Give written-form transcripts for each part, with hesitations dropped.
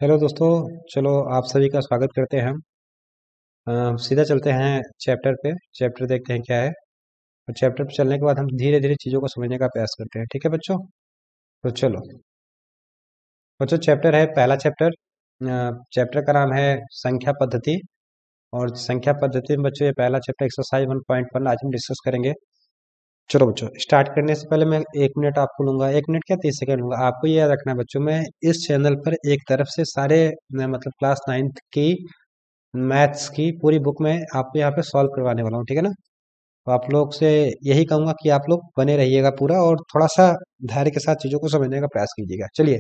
Hello दोस्तों। चलो आप सभी का स्वागत करते हैं हम। सीधा चलते हैं चैप्टर पे। चैप्टर देखते हैं क्या है, और चैप्टर पे चलने के बाद हम धीरे धीरे चीज़ों को समझने का प्रयास करते हैं। ठीक है बच्चों? तो चलो बच्चों, चैप्टर है पहला चैप्टर। चैप्टर का नाम है संख्या पद्धति। और संख्या पद्धति में बच्चों ये पहला चैप्टर एक्सरसाइज 1.1 आज हम डिस्कस करेंगे। चलो बच्चों, स्टार्ट करने से पहले मैं 1 मिनट आपको लूंगा। 1 मिनट क्या, 30 सेकंड लूंगा। आपको ये याद रखना है बच्चों, मैं इस चैनल पर एक तरफ से सारे मतलब क्लास 9th की मैथ्स की पूरी बुक में आपको यहाँ पे सॉल्व करवाने वाला हूँ। ठीक है ना? तो आप लोग से यही कहूंगा कि आप लोग बने रहिएगा पूरा, और थोड़ा सा धैर्य के साथ चीज़ों को समझने का प्रयास कीजिएगा। चलिए,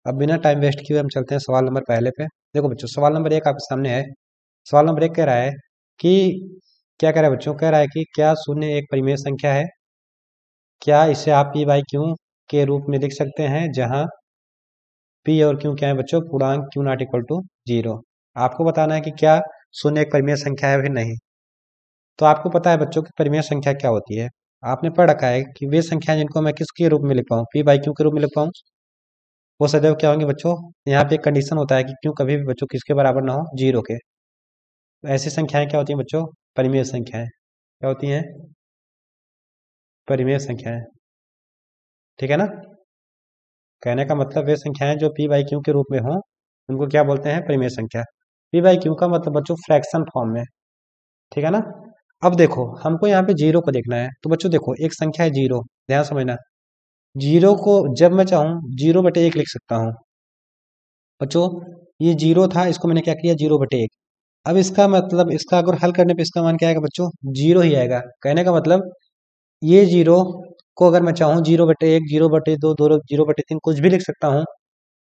अब बिना टाइम वेस्ट किए हम चलते हैं सवाल नंबर पहले पे। देखो बच्चों, सवाल नंबर 1 आपके सामने है। सवाल नंबर 1 कह रहा है कि क्या कह रहा है बच्चों, कह रहा है कि क्या शून्य एक परिमेय संख्या है? क्या इसे आप पी बाई क्यू के रूप में लिख सकते हैं, जहां पी और क्यू क्या है बच्चों? पूर्णांक q not equal to zero. आपको बताना है कि क्या शून्य एक परिमेय संख्या है फिर नहीं। तो आपको पता है बच्चों की परिमेय संख्या क्या होती है। आपने पढ़ रखा है कि वे संख्याएं जिनको मैं किसके रूप में लिख पाऊँ, पी बाई क्यू के रूप में लिख पाऊँ, वो सदैव क्या होंगे बच्चों? यहाँ पे एक कंडीशन होता है कि क्यू कभी भी बच्चों किसके बराबर ना हो, जीरो के। तो ऐसी संख्याएं क्या होती हैं बच्चों? परिमेय संख्याएं। क्या होती हैं? परिमेय संख्याएं। ठीक है ना? कहने का मतलब वे संख्याएं जो पी बाई क्यू के रूप में हो, उनको क्या बोलते हैं? परिमेय संख्या। पी बाई क्यू का मतलब बच्चों फ्रैक्शन फॉर्म में। ठीक है ना? अब देखो, हमको यहाँ पे जीरो को देखना है। तो बच्चों देखो, एक संख्या है जीरो, ध्यान समझना। जीरो को जब मैं चाहूँ 0/1 लिख सकता हूँ। बच्चों, ये जीरो था, इसको मैंने क्या किया? 0/1। अब इसका मतलब, इसका अगर हल करने पे इसका मान क्या आएगा बच्चों? जीरो ही आएगा। कहने का मतलब ये जीरो को अगर मैं चाहूँ 0/1, 0/2, 0/3 कुछ भी लिख सकता हूँ।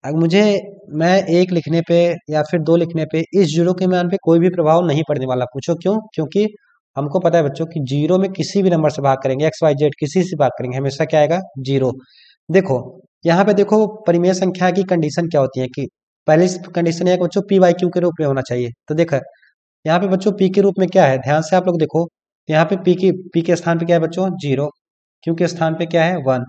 अब मुझे, मैं एक लिखने पे या फिर दो लिखने पे इस जीरो के मान पे कोई भी प्रभाव नहीं पड़ने वाला। पूछो क्यों? क्योंकि हमको पता है बच्चों कि जीरो में किसी भी नंबर से भाग करेंगे, एक्स वाई जेड किसी से भाग करेंगे, हमेशा क्या आएगा? जीरो। देखो, यहाँ पे देखो परिमेय संख्या की कंडीशन क्या होती है कि पहली कंडीशन है कि बच्चों पी वाई क्यू के रूप में होना चाहिए। तो देखो, यहाँ पे बच्चों पी के रूप में क्या है, ध्यान से आप लोग देखो। यहाँ पे पी के स्थान पे क्या है बच्चों? जीरो। क्यू के स्थान पे क्या है? वन।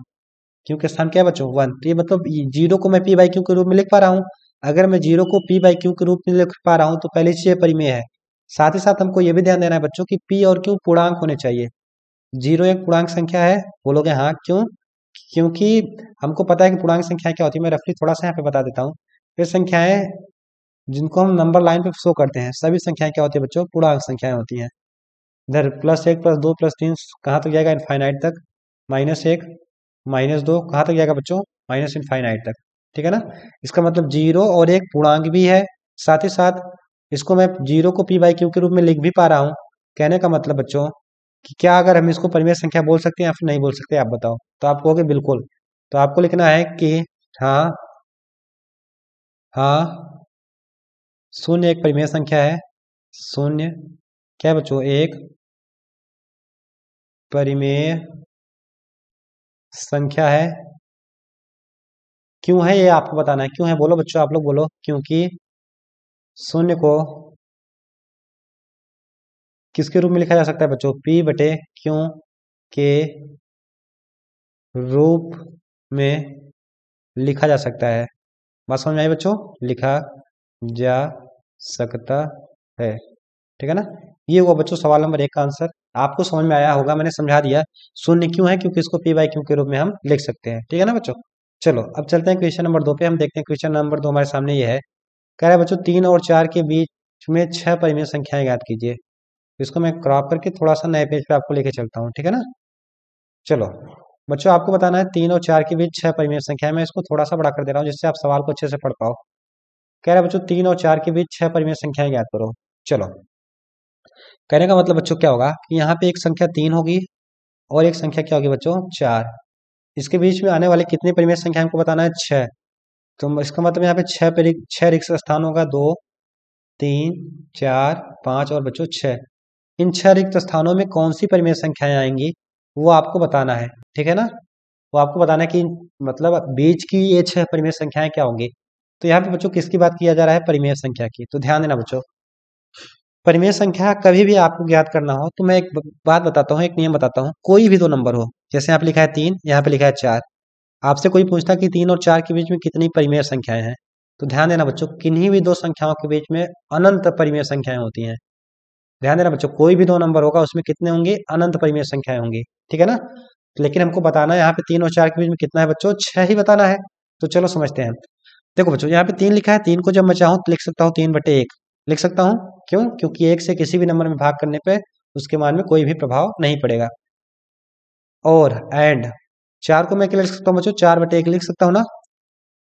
क्यू के स्थान क्या है बच्चों? वन। तो ये मतलब जीरो को मैं पी बाई क्यू के रूप में लिख पा रहा हूँ। अगर मैं जीरो को पी बाई क्यू के रूप में लिख पा रहा हूँ तो पहली चीज परिमेय है। साथ ही साथ हमको ये भी ध्यान देना है बच्चों कि पी और क्यू पूर्णांक होने चाहिए। जीरो एक पूर्णांक संख्या है। बोलोगे हाँ, क्यों? क्योंकि हमको पता है कि पूर्णांक संख्या क्या होती है। मैं रफली थोड़ा सा यहाँ पे बता देता हूँ। ये संख्याएं जिनको हम नंबर लाइन पे शो करते हैं, सभी संख्याएं क्या होती है बच्चों? पूर्णांक संख्याएं होती हैं। इधर +1 +2 +3 कहाँ तक जाएगा? इनफाइनाइट तक। -1 -2 कहाँ तक जाएगा बच्चों? माइनस इनफाइनाइट तक। ठीक है ना? इसका मतलब जीरो और एक पूर्णांक भी है। साथ ही साथ इसको मैं जीरो को पी बाई क्यू के रूप में लिख भी पा रहा हूँ। कहने का मतलब बच्चों कि क्या अगर हम इसको परिमेय संख्या बोल सकते हैं या फिर नहीं बोल सकते, आप बताओ। तो आप कहोगे बिल्कुल। तो आपको लिखना है कि हाँ, हाँ, शून्य एक परिमेय संख्या है। शून्य क्या है बच्चों? एक परिमेय संख्या है। क्यों है ये आपको बताना है। क्यों है? बोलो बच्चों, आप लोग बोलो। क्योंकि शून्य को किसके रूप में लिखा जा सकता है बच्चों? पी बटे क्यू के रूप में लिखा जा सकता है। बात समझ में आई बच्चों? लिखा जा सकता है। ठीक है ना? ये हुआ बच्चों सवाल नंबर 1 का आंसर। आपको समझ में आया होगा, मैंने समझा दिया। शून्य क्यों है? क्योंकि इसको पी बाई क्यू के रूप में हम लिख सकते हैं। ठीक है ना बच्चों? चलो अब चलते हैं क्वेश्चन नंबर 2 पे। हम देखते हैं क्वेश्चन नंबर 2 हमारे सामने ये है। कह रहा है बच्चों 3 और 4 के बीच में 6 परिमेय संख्याएं ज्ञात कीजिए। इसको मैं क्रॉप करके थोड़ा सा नए पेज पे आपको लेके चलता हूँ। ठीक है ना? चलो बच्चों, आपको बताना है 3 और 4 के बीच 6 परिमेय संख्या है। मैं इसको थोड़ा सा बड़ा कर दे रहा हूँ जिससे आप सवाल को अच्छे से पढ़ पाओ। कह रहा है बच्चों 3 और 4 के बीच 6 परिमेय संख्याएं ज्ञात करो। चलो, कहने का मतलब बच्चों क्या होगा कि यहाँ पे एक संख्या 3 होगी और एक संख्या क्या होगी बच्चों? 4। इसके बीच में आने वाले कितने परिमेय संख्या हमको बताना है? 6। तो इसका मतलब यहाँ पे 6 रिक्त स्थान होगा। 2 3 4 5 और बच्चों 6। इन 6 रिक्त स्थानों में कौन सी परिमेय संख्याएं आएंगी, वो आपको बताना है। ठीक है ना? वो आपको बताना है कि मतलब बीच की ये 6 परिमेय संख्याएं क्या होंगी। तो यहाँ पे बच्चों किसकी बात किया जा रहा है? परिमेय संख्या की। तो ध्यान देना बच्चों, परिमेय संख्या कभी भी आपको ज्ञात करना हो तो मैं एक बात बताता हूँ, एक नियम बताता हूँ। कोई भी दो नंबर हो, जैसे यहाँ पे लिखा है 3, यहाँ पे लिखा है 4। आपसे कोई पूछता है कि 3 और 4 के बीच में कितनी परिमेय संख्याएं हैं, तो ध्यान देना बच्चों, किन्हीं भी दो संख्याओं के बीच में अनंत परिमेय संख्याएं होती हैं। ध्यान देना बच्चों, कोई भी दो नंबर होगा उसमें कितने होंगे, अनंत परिमेय संख्याएं होंगी, ठीक है ना। लेकिन हमको बताना है यहाँ पे 3 और 4 के बीच में कितना है बच्चों, 6 ही बताना है। तो चलो समझते हैं। देखो बच्चों, यहाँ पे 3 लिखा है, 3 को जब मैं चाहूँ तो लिख सकता हूँ 3/1 लिख सकता हूँ। क्यों? क्योंकि 1 से किसी भी नंबर में भाग करने पे उसके मान में कोई भी प्रभाव नहीं पड़ेगा। और एंड 4 को मैं क्या लिख सकता हूँ बच्चों, 4/1 लिख सकता हूँ ना।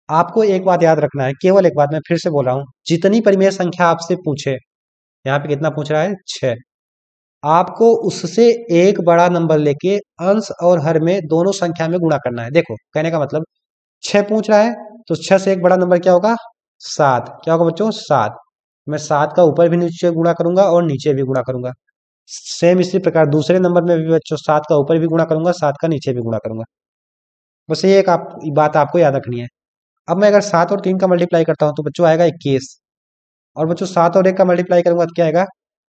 आपको एक बात याद रखना है, केवल एक बात मैं फिर से बोल रहा हूँ, जितनी परिमेय संख्या आपसे पूछे, यहाँ पे कितना पूछ रहा है, 6, आपको उससे एक बड़ा नंबर लेके अंश और हर में दोनों संख्या में गुणा करना है। देखो कहने का मतलब 6 पूछ रहा है, तो 6 से एक बड़ा नंबर क्या होगा, 7। क्या होगा बच्चों, 7। मैं 7 का ऊपर भी नीचे गुणा करूंगा और नीचे भी गुणा करूंगा। सेम इसी प्रकार दूसरे नंबर में भी बच्चों 7 का ऊपर भी गुणा करूंगा, 7 का नीचे भी गुणा करूंगा। बस ये एक बात आपको याद रखनी है। अब मैं अगर 7 और 3 का मल्टीप्लाई करता हूँ तो बच्चों आएगा 21। और बच्चों 7 और 1 का मल्टीप्लाई करूंगा तो क्या आएगा,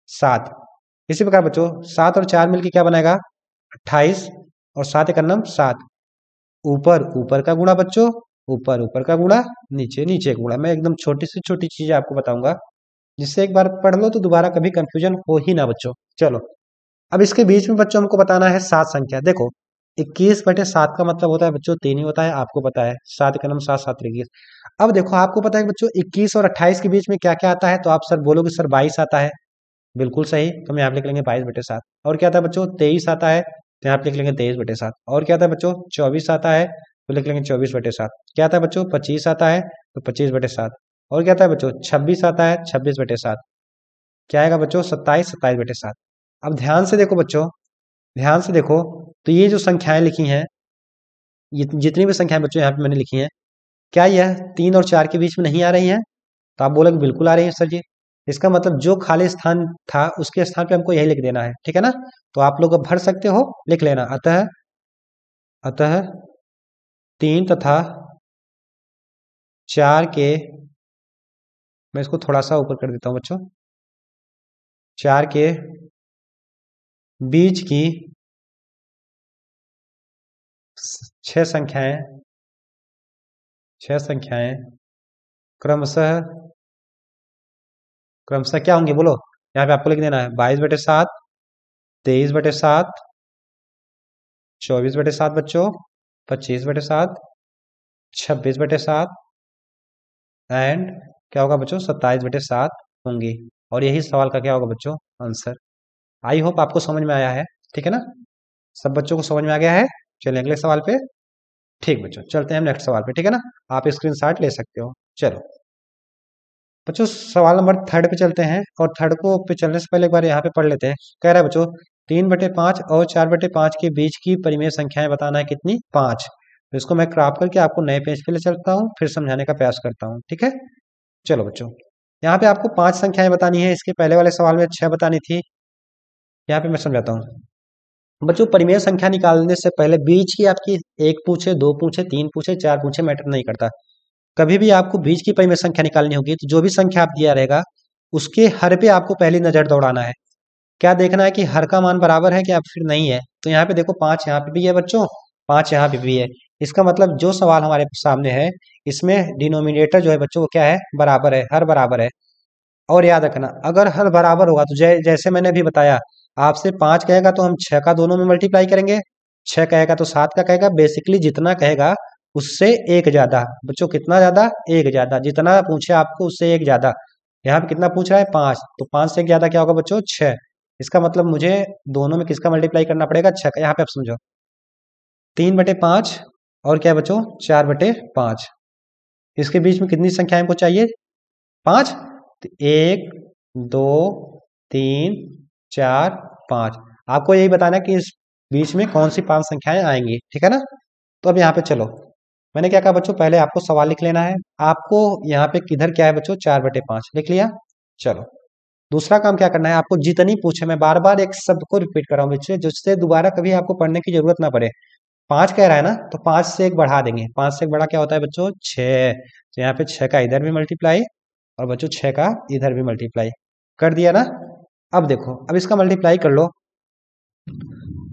7। इसी प्रकार बच्चों 7 और 4 मिलकर क्या बनाएगा, 28। और 7 एक नम 7। ऊपर ऊपर का गुणा बच्चों, ऊपर ऊपर का गुणा, नीचे नीचे का गुणा। मैं एकदम छोटी से छोटी चीज आपको बताऊंगा, जिससे एक बार पढ़ लो तो दोबारा कभी कंफ्यूजन हो ही ना बच्चों। चलो, अब इसके बीच में बच्चों हमको बताना है 7 संख्या। देखो 21/7 का मतलब होता है बच्चों 3 ही होता है, आपको पता है। 7 का नम 7, 7 21। अब देखो आपको पता है बच्चों 21 और 28 के बीच में क्या क्या आता है, तो आप सर बोलोगे सर 22 आता है। बिल्कुल सही, तो हम यहाँ पे लिख लेंगे 22/7। और क्या आता है बच्चों, 23 आता है, तो यहाँ पे लिख लेंगे 23/7। और क्या आता है बच्चों, 24 आता है, तो लिख लेंगे 24/7। क्या आता है बच्चों, 25 आता है, तो 25/7। और क्या आता है बच्चों, 26 आता है, 26/7। क्या आएगा बच्चों, 27, 27/7। अब ध्यान से देखो बच्चों, ध्यान से देखो, तो ये जो संख्याएं लिखी हैं, ये जितनी भी संख्याएं बच्चों यहाँ पे मैंने लिखी हैं, क्या यह 3 और 4 के बीच में नहीं आ रही हैं? तो आप बोलोगे बिल्कुल आ रही है सर जी। इसका मतलब जो खाली स्थान था उसके स्थान पे हमको यही लिख देना है, ठीक है ना। तो आप लोग अब भर सकते हो, लिख लेना। अतः अतः 3 तथा 4 के, मैं इसको थोड़ा सा ऊपर कर देता हूँ बच्चों, 4 के बीच की 6 संख्याएं, 6 संख्याएं क्रमशः क्रमशः क्या होंगे बोलो। यहाँ पे आपको लिख देना है 22/7, 23/7, 24/7 बच्चों, 25/7, 26/7 एंड क्या होगा बच्चों, 27/7 होंगी। और यही सवाल का क्या होगा बच्चों, आंसर। आई होप आपको समझ में आया है, ठीक है ना। सब बच्चों को समझ में आ गया है। चलिए अगले सवाल पे। ठीक बच्चों, चलते हैं नेक्स्ट सवाल पे, ठीक है ना। आप स्क्रीनशॉट ले सकते हो। चलो बच्चों, सवाल नंबर 3 पे चलते हैं। और 3 को पे चलने से पहले एक बार यहाँ पे पढ़ लेते हैं। कह रहा है बच्चों 3/5 और 4/5 के बीच की परिमेय संख्याएं बताना है कितनी, 5। तो इसको मैं क्रॉप करके आपको नए पेज पे ले चलता हूँ, फिर समझाने का प्रयास करता हूँ, ठीक है। चलो बच्चों, यहाँ पे आपको 5 संख्याएं बतानी है। इसके पहले वाले सवाल में 6 बतानी थी। यहाँ पे मैं समझाता हूँ बच्चों। परिमेय संख्या निकालने से पहले बीच की आपकी 1 पूछे, 2 पूछे, 3 पूछे, 4 पूछे, मैटर नहीं करता। कभी भी आपको बीच की परिमेय संख्या निकालनी होगी तो जो भी संख्या आप दिया रहेगा उसके हर पे आपको पहली नजर दौड़ाना है। क्या देखना है कि हर का मान बराबर है कि आप फिर नहीं है। तो यहाँ पे देखो 5 यहाँ पे भी है बच्चों, 5 यहाँ पे भी है। इसका मतलब जो सवाल हमारे सामने है इसमें डिनोमिनेटर जो है बच्चों वो क्या है, बराबर है, हर बराबर है। और याद रखना, अगर हर बराबर होगा तो जैसे मैंने अभी बताया, आपसे 5 कहेगा तो हम 6 का दोनों में मल्टीप्लाई करेंगे, 6 कहेगा तो 7 का कहेगा। बेसिकली जितना कहेगा उससे एक ज्यादा बच्चों, कितना ज्यादा, एक ज्यादा। जितना पूछे आपको उससे एक ज्यादा। यहाँ पे कितना पूछ रहा है, 5, तो 5 से एक ज्यादा क्या होगा बच्चों, 6। इसका मतलब मुझे दोनों में किसका मल्टीप्लाई करना पड़ेगा, 6 का। यहाँ पे आप समझो 3/5 और क्या है बच्चों, 4/5। इसके बीच में कितनी संख्या हमको चाहिए, 5। तो 1, 2, 3, 4, 5। आपको यही बताना है कि इस बीच में कौन सी 5 संख्याएं आएंगी, ठीक है ना। तो अब यहाँ पे चलो, मैंने क्या कहा बच्चों, पहले आपको सवाल लिख लेना है। आपको यहाँ पे किधर क्या है बच्चों, 4/5 लिख लिया। चलो दूसरा काम क्या करना है, आपको जितनी पूछे, मैं बार बार एक शब्द को रिपीट कर रहा हूँ बच्चे, जिससे दोबारा कभी आपको पढ़ने की जरूरत ना पड़े। 5 कह रहा है ना, तो 5 से एक बढ़ा देंगे। 5 से एक बढ़ा क्या होता है बच्चों, 6। तो यहाँ पे 6 का इधर भी मल्टीप्लाई और बच्चों 6 का इधर भी मल्टीप्लाई कर दिया ना। अब देखो, अब इसका मल्टीप्लाई कर लो।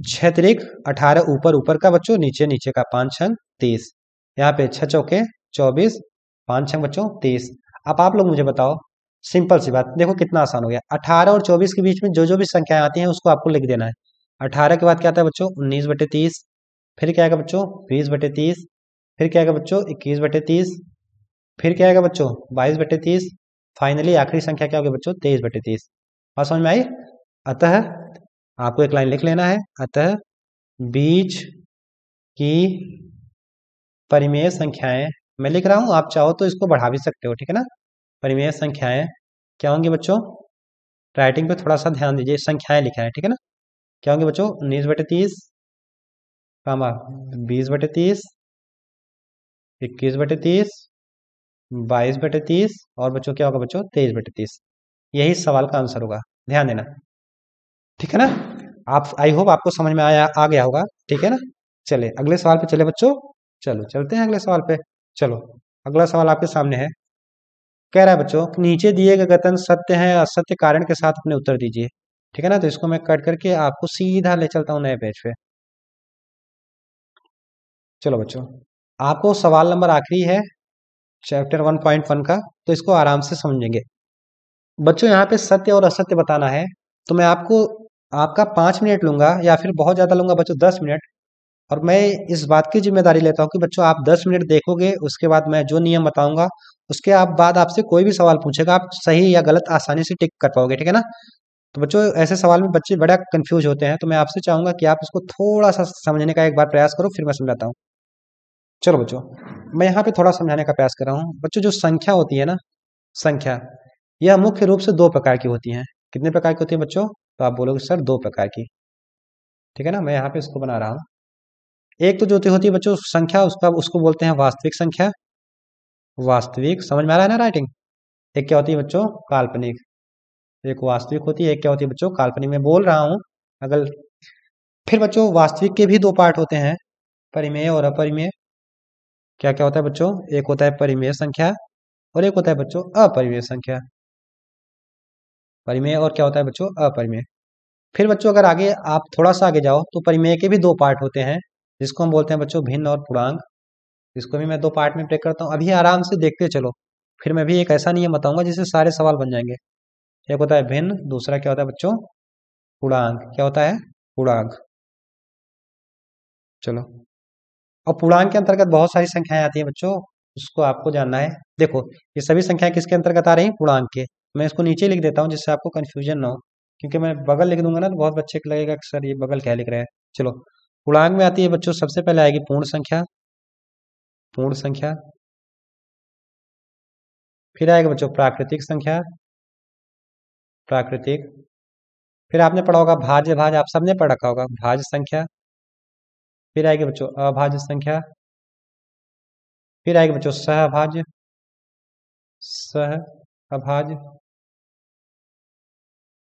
6 तिरिक 18, ऊपर ऊपर का बच्चों, नीचे नीचे का, 5 छंग 30। यहाँ पे 6 चौके 24 5 6 बच्चों 30। अब आप लोग मुझे बताओ, सिंपल सी बात, देखो कितना आसान हो गया। 18 और 24 के बीच में जो जो भी संख्याएं आती हैं उसको आपको लिख देना है। 18 के बाद क्या आता है बच्चों? 19/30। फिर क्या आएगा बच्चों? 20/30। फिर क्या आएगा बच्चों? 21/30। फिर क्या आएगा बच्चों? 22/30। फाइनली आखिरी संख्या क्या होगी बच्चों? 23/30। और समझ में आई? अतः आपको एक लाइन लिख लेना है, अतः बीच की परिमेय संख्याएं, मैं लिख रहा हूं, आप चाहो तो इसको बढ़ा भी सकते हो, ठीक है ना। परिमेय संख्याएं क्या होंगी बच्चों? राइटिंग पे थोड़ा सा ध्यान दीजिए, संख्याएं लिखा है, ठीक है ना। क्या होंगे बच्चों? 19/30, 20/30, 21/30, 22/30 और बच्चों क्या होगा बच्चों? 23/30। यही सवाल का आंसर होगा, ध्यान देना, ठीक है ना। आप, आई होप आपको समझ में आ गया होगा, ठीक है ना। चलिए अगले सवाल पे चले बच्चों, चलो चलते हैं अगले सवाल पे। चलो अगला सवाल आपके सामने है, कह रहा है बच्चों नीचे दिए गए कथन सत्य है असत्य कारण के साथ अपने उत्तर दीजिए, ठीक है ना। तो इसको मैं कट करके आपको सीधा ले चलता हूँ नए पेज पे। चलो बच्चों, आपको सवाल नंबर आखिरी है चैप्टर 1.1 का, तो इसको आराम से समझेंगे बच्चों। यहाँ पे सत्य और असत्य बताना है, तो मैं आपको आपका 5 मिनट लूंगा या फिर बहुत ज्यादा लूंगा बच्चों 10 मिनट। और मैं इस बात की जिम्मेदारी लेता हूँ कि बच्चों आप 10 मिनट देखोगे, उसके बाद मैं जो नियम बताऊंगा उसके आप बाद आपसे कोई भी सवाल पूछेगा, आप सही या गलत आसानी से टिक कर पाओगे, ठीक है ना। तो बच्चों ऐसे सवाल में बच्चे बड़ा कंफ्यूज होते हैं, तो मैं आपसे चाहूंगा कि आप इसको थोड़ा सा समझने का एक बार प्रयास करो, फिर मैं समझाता हूँ। चलो बच्चों, मैं यहाँ पे थोड़ा समझाने का प्रयास कर रहा हूँ बच्चों। जो संख्या होती है ना, संख्या, यह मुख्य रूप से 2 प्रकार की होती हैं। कितने प्रकार की होती है बच्चों? तो आप बोलोगे सर 2 प्रकार की, ठीक है ना। मैं यहाँ पे इसको बना रहा हूँ। एक तो जो होती है बच्चों संख्या, उसका उसको बोलते हैं वास्तविक संख्या, वास्तविक, समझ में आ रहा है ना राइटिंग। एक क्या होती है बच्चों? काल्पनिक। एक वास्तविक होती है, एक क्या होती है बच्चों? काल्पनिक। मैं बोल रहा हूँ अगर, फिर बच्चों वास्तविक के भी 2 पार्ट होते हैं, परिमेय और अपरिमेय। क्या क्या होता है बच्चों? एक होता है परिमेय संख्या और एक होता है बच्चों अपरिमेय संख्या। परिमेय और क्या होता है बच्चों? अपरिमेय। फिर बच्चों अगर आगे आप थोड़ा सा आगे जाओ तो परिमेय के भी 2 पार्ट होते हैं, जिसको हम बोलते हैं बच्चों भिन्न और पूर्णांक। इसको भी मैं 2 पार्ट में ब्रेक करता हूँ, अभी आराम से देखते चलो। फिर मैं भी एक ऐसा नियम बताऊंगा जिससे सारे सवाल बन जाएंगे। एक होता है भिन्न, दूसरा क्या होता है बच्चों? पूर्णांक। क्या होता है? पूर्णांक। चलो, और पूर्णांक के अंतर्गत बहुत सारी संख्याएं आती हैं बच्चों, उसको आपको जानना है। देखो ये सभी संख्याएं किसके अंतर्गत आ रही हैं? पूर्णांक के। मैं इसको नीचे लिख देता हूँ जिससे आपको कंफ्यूजन ना हो, क्योंकि मैं बगल लिख दूंगा ना तो बहुत बच्चे को लगेगा कि सर ये बगल क्या लिख रहे हैं। चलो, पूर्णांक में आती है बच्चों, सबसे पहले आएगी पूर्ण संख्या, पूर्ण संख्या। फिर आएगा बच्चों प्राकृतिक संख्या, प्राकृतिक। फिर आपने पढ़ा होगा भाज्य, भाज्य आप सबने पढ़ रखा होगा, भाज्य संख्या। फिर आएगी बच्चों अभाज्य संख्या। फिर आएगी बच्चों सहभाज्य, सह अभाज्य।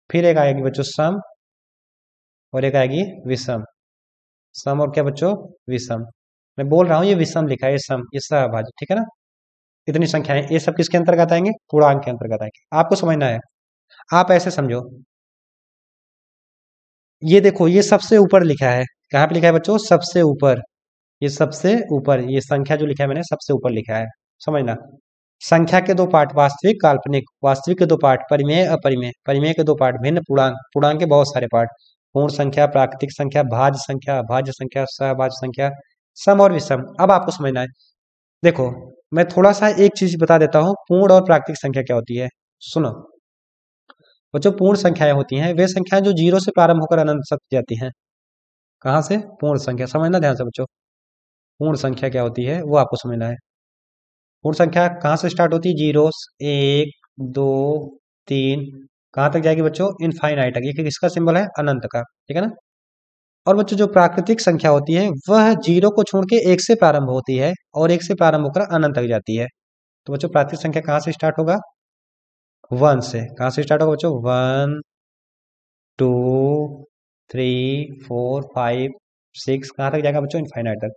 फिर एक आएगी बच्चों सम, और एक आएगी विषम। सम और क्या बच्चों? विषम। मैं बोल रहा हूँ ये विषम लिखा है, ये सम, ये सहभाज्य, ठीक है ना। इतनी संख्याएं, ये सब किसके अंतर्गत आएंगे? पूर्णांक के अंतर्गत आएंगे, आपको समझना है। आप ऐसे समझो, ये देखो ये सबसे ऊपर लिखा है, कहाँ पे लिखा है बच्चों? सबसे ऊपर। ये सबसे ऊपर, ये संख्या जो लिखा है मैंने सबसे ऊपर लिखा है, समझना। संख्या के 2 पार्ट वास्तविक काल्पनिक, वास्तविक के 2 पार्ट परिमेय अपरिमेय, परिमेय के 2 पार्ट भिन्न पूर्णांक, पूर्णांक के बहुत सारे पार्ट, पूर्ण संख्या, प्राकृतिक संख्या, भाज्य संख्या, अभाज्य संख्या, सहभाज्य संख्या, सम और विषम। अब आपको समझना है, देखो मैं थोड़ा सा एक चीज बता देता हूँ, पूर्ण और प्राकृतिक संख्या क्या होती है, सुनो बच्चों। पूर्ण संख्याएं होती हैं वे संख्याएं जो 0 से प्रारंभ होकर अनंत तक जाती हैं। कहाँ से? पूर्ण संख्या, समझना ध्यान से बच्चों। पूर्ण संख्या क्या होती है वो आपको समझना है। पूर्ण संख्या कहाँ से स्टार्ट होती है? 0, 1, 2, 3, कहाँ तक जाएगी बच्चों? इनफाइनाइट तक। ये किसका सिंबल है? अनंत का, ठीक है ना। और बच्चों जो प्राकृतिक संख्या होती है वह 0 को छोड़ के 1 से प्रारंभ होती है और 1 से प्रारंभ होकर अनंत तक जाती है। तो बच्चों प्राकृतिक संख्या कहाँ से स्टार्ट होगा? 1 से। कहाँ से स्टार्ट होगा बच्चों? 1, 2, 3, 4, 5, 6, कहाँ तक जाएगा बच्चों? इनफाइनाइट तक।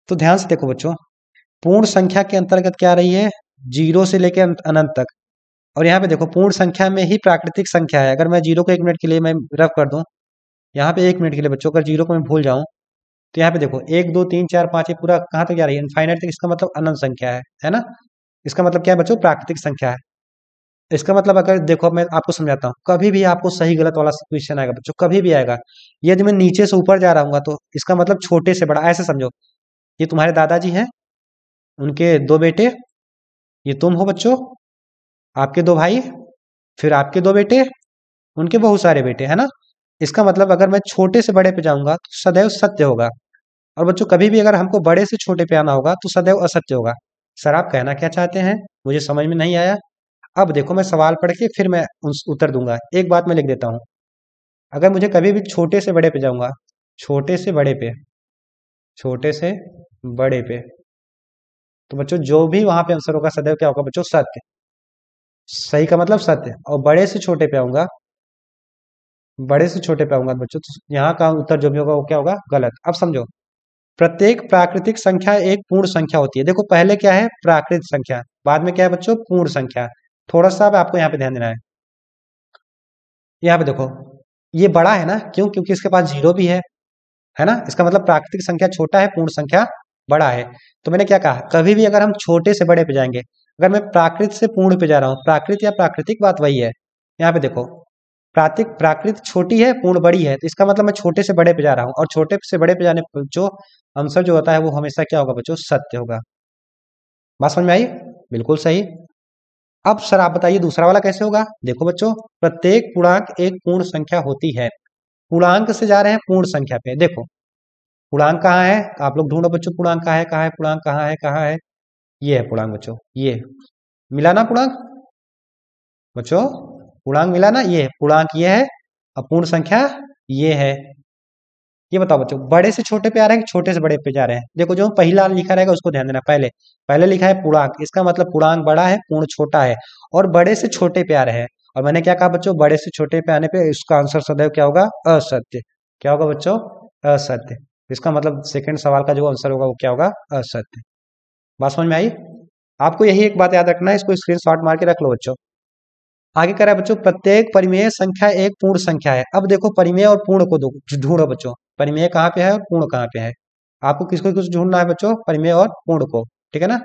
तो ध्यान से देखो बच्चों, पूर्ण संख्या के अंतर्गत क्या आ रही है? 0 से लेकर अनंत तक। और यहाँ पे देखो पूर्ण संख्या में ही प्राकृतिक संख्या है। अगर मैं 0 को 1 मिनट के लिए मैं रफ कर दूं, यहाँ पे 1 मिनट के लिए बच्चों अगर 0 को मैं भूल जाऊं, तो यहाँ पे देखो 1, 2, 3, 4, 5, ये पूरा कहाँ तक जा रही है? इनफाइनाइट तक। इसका मतलब अनंत संख्या है ना। इसका मतलब क्या है बच्चों, प्राकृतिक संख्या है। इसका मतलब अगर देखो मैं आपको समझाता हूँ, कभी भी आपको सही गलत वाला क्वेश्चन आएगा बच्चों, कभी भी आएगा, यदि मैं नीचे से ऊपर जा रहा हूँ तो इसका मतलब छोटे से बड़ा, ऐसे समझो। ये तुम्हारे दादाजी हैं, उनके दो बेटे, ये तुम हो बच्चों, आपके दो भाई, फिर आपके दो बेटे, उनके बहुत सारे बेटे, है ना। इसका मतलब अगर मैं छोटे से बड़े पे जाऊंगा तो सदैव सत्य होगा, और बच्चों कभी भी अगर हमको बड़े से छोटे पे आना होगा तो सदैव असत्य होगा। सर आप कहना क्या चाहते हैं, मुझे समझ में नहीं आया। अब देखो मैं सवाल पढ़ के फिर मैं उत्तर दूंगा। एक बात मैं लिख देता हूँ, अगर मुझे कभी भी छोटे से बड़े पे जाऊंगा, छोटे से बड़े पे, छोटे से बड़े पे, तो बच्चों जो भी वहां पे आंसर होगा सदैव क्या होगा बच्चों, सत्य। सही का मतलब सत्य। और बड़े से छोटे पे आऊंगा, बड़े से छोटे पे आऊंगा बच्चों, तो यहाँ का उत्तर जो भी होगा वो क्या होगा, गलत। अब समझो, प्रत्येक प्राकृतिक संख्या एक पूर्ण संख्या होती है। देखो पहले क्या है, प्राकृतिक संख्या, बाद में क्या है बच्चों, पूर्ण संख्या। थोड़ा सा अब आपको यहाँ पे ध्यान देना है। यहाँ पे देखो, ये बड़ा है ना, क्यों, क्योंकि इसके पास जीरो भी है ना। इसका मतलब प्राकृतिक संख्या छोटा है, पूर्ण संख्या बड़ा है। तो मैंने क्या कहा, कभी भी अगर हम छोटे से बड़े पे जाएंगे, अगर मैं प्राकृत से पूर्ण पे जा रहा हूँ, प्राकृत या प्राकृतिक बात वही है। यहाँ पे देखो, प्राकृत छोटी है, पूर्ण बड़ी है, तो इसका मतलब मैं छोटे से बड़े पे जा रहा हूँ, और छोटे से बड़े पे जाने पर जो आंसर जो होता है वो हमेशा क्या होगा बच्चों, सत्य होगा। बात समझ में आई, बिल्कुल सही। अब सर आप बताइए दूसरा वाला कैसे होगा। देखो बच्चों, प्रत्येक पूर्णांक एक पूर्ण संख्या होती है। पूर्णांक से जा रहे हैं पूर्ण संख्या पे। देखो पूर्णांक कहाँ है, आप लोग ढूंढो बच्चों, पूर्णांक कहाँ है, कहाँ है पूर्णांक, कहाँ है, कहाँ है। ये है पूर्णांक बच्चों, ये मिला ना पूर्णांक बच्चों, पूर्णांक मिला ना, ये पूर्णांक ये है, और पूर्ण संख्या ये है। ये बताओ बच्चों, बड़े से छोटे पे आ रहे हैं कि छोटे से बड़े पे जा रहे हैं। देखो जो पहला लिखा रहेगा उसको ध्यान देना। पहले पहले लिखा है पूर्णांक, इसका मतलब पूर्णांक बड़ा है, पूर्ण छोटा है, और बड़े से छोटे पे आ रहे हैं। और मैंने क्या कहा बच्चों, बड़े से छोटे पे आने पे इसका आंसर सदैव क्या होगा, असत्य। क्या होगा बच्चों, असत्य। इसका मतलब सेकंड सवाल का जो आंसर होगा वो क्या होगा, असत्य। बात समझ में आई। आपको यही एक बात याद रखना है, इसको स्क्रीनशॉट मार के रख लो बच्चों। आगे कह रहा है बच्चों, प्रत्येक परिमेय संख्या एक पूर्ण संख्या है। अब देखो परिमेय और पूर्ण को ढूंढो बच्चों, परिमेय कहाँ पे है और पूर्ण कहाँ पे है। आपको किसको किस ढूंढना है बच्चों, परिमेय और पूर्ण को, ठीक है ना।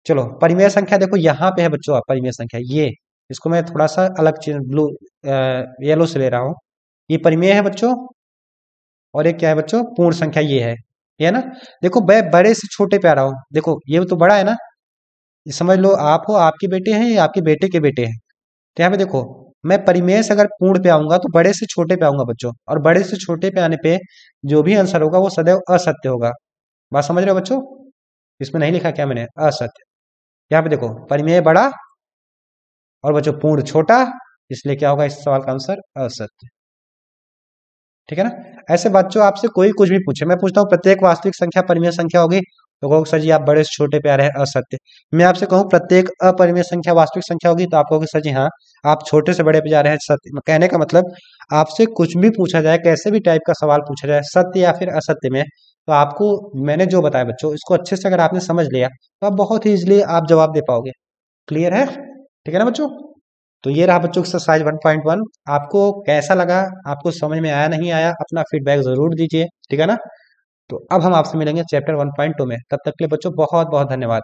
चलो परिमेय संख्या देखो यहाँ पे है बच्चों, परिमेय संख्या ये, इसको मैं थोड़ा सा अलग चीज ब्लू येलो से ले रहा हूँ। ये परिमेय है बच्चों, और एक क्या है बच्चों, पूर्ण संख्या ये है ना। देखो मैं बड़े से छोटे पे आ रहा हूँ, देखो ये तो बड़ा है ना, ये समझ लो आप हो, आपके बेटे हैं या आपके बेटे के बेटे हैं। तो यहाँ पे देखो, मैं परिमेय से अगर पूर्ण पे आऊंगा तो बड़े से छोटे पे आऊंगा बच्चों, और बड़े से छोटे पे आने पे जो भी आंसर होगा वो सदैव असत्य होगा। बात समझ रहे हो बच्चों, इसमें नहीं लिखा क्या मैंने, असत्य। यहाँ पे देखो परिमेय बड़ा और बच्चों पूर्ण छोटा, इसलिए क्या होगा इस सवाल का आंसर असत्य। ठीक है ना। ऐसे बच्चों आपसे कोई कुछ भी पूछे, मैं पूछता हूँ प्रत्येक वास्तविक संख्या परिमेय संख्या होगी, तो कहोगे सर जी आप बड़े से छोटे पे आ रहे हैं, असत्य। मैं आपसे कहूँ प्रत्येक अपरिमेय संख्या वास्तविक संख्या होगी, तो आप कहोगे सर जी हाँ आप छोटे से बड़े पे जा रहे हैं, सत्य। कहने का मतलब आपसे कुछ भी पूछा जाए, कैसे भी टाइप का सवाल पूछा जाए, सत्य या फिर असत्य में, तो आपको मैंने जो बताया बच्चों, इसको अच्छे से अगर आपने समझ लिया तो आप बहुत ही इजिली आप जवाब दे पाओगे। क्लियर है, ठीक है ना बच्चों। तो ये रहा बच्चों एक्सरसाइज 1.1। आपको कैसा लगा, आपको समझ में आया नहीं आया, अपना फीडबैक जरूर दीजिए, ठीक है ना। तो अब हम आपसे मिलेंगे चैप्टर 1.2 में, तब तक के लिए बच्चों बहुत बहुत धन्यवाद।